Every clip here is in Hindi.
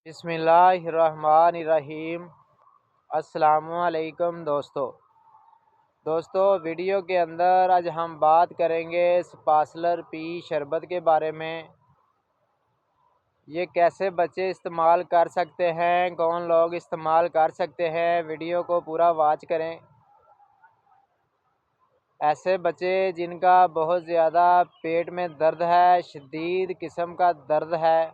बिस्मिल्लाहिर्रहमानिर्रहीम। अस्सलामुअलैकुम दोस्तों, वीडियो के अंदर आज हम बात करेंगे स्पासलर पी शरबत के बारे में। ये कैसे बच्चे इस्तेमाल कर सकते हैं, कौन लोग इस्तेमाल कर सकते हैं। वीडियो को पूरा वॉच करें। ऐसे बच्चे जिनका बहुत ज़्यादा पेट में दर्द है, शदीद किस्म का दर्द है,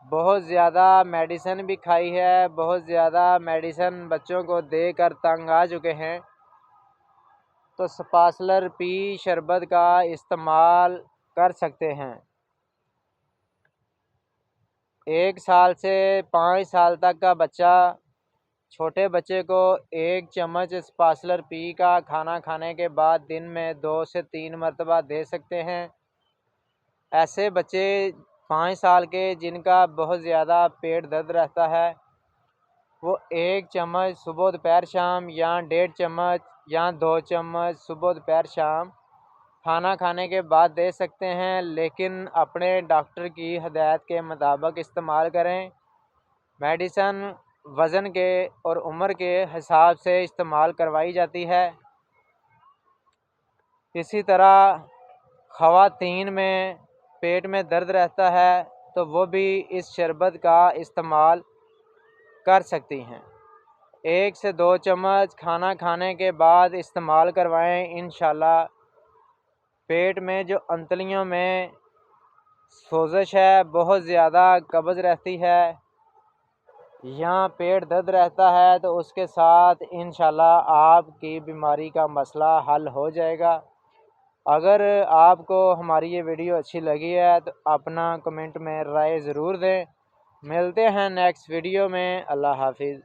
बहुत ज़्यादा मेडिसिन भी खाई है, बहुत ज़्यादा मेडिसिन बच्चों को देकर तंग आ चुके हैं, तो स्पासलर पी शरबत का इस्तेमाल कर सकते हैं। 1 साल से 5 साल तक का बच्चा, छोटे बच्चे को 1 चम्मच स्पासलर पी का खाना खाने के बाद दिन में 2 से 3 मरतबा दे सकते हैं। ऐसे बच्चे 5 साल के जिनका बहुत ज़्यादा पेट दर्द रहता है, वो 1 चम्मच सुबह दोपहर शाम या 1.5 चम्मच या 2 चम्मच सुबह दोपहर शाम खाना खाने के बाद दे सकते हैं, लेकिन अपने डॉक्टर की हदायत के मुताबिक इस्तेमाल करें। मेडिसन वज़न के और उम्र के हिसाब से इस्तेमाल करवाई जाती है। इसी तरह ख़वातीन में पेट में दर्द रहता है तो वो भी इस शरबत का इस्तेमाल कर सकती हैं। 1 से 2 चम्मच खाना खाने के बाद इस्तेमाल करवाएं। इंशाल्लाह पेट में जो अंतलियों में सोजिश है, बहुत ज़्यादा कब्ज़ रहती है या पेट दर्द रहता है, तो उसके साथ इंशाल्लाह आपकी बीमारी का मसला हल हो जाएगा। अगर आपको हमारी ये वीडियो अच्छी लगी है तो अपना कमेंट में राय ज़रूर दें। मिलते हैं नेक्स्ट वीडियो में। अल्लाह हाफिज़।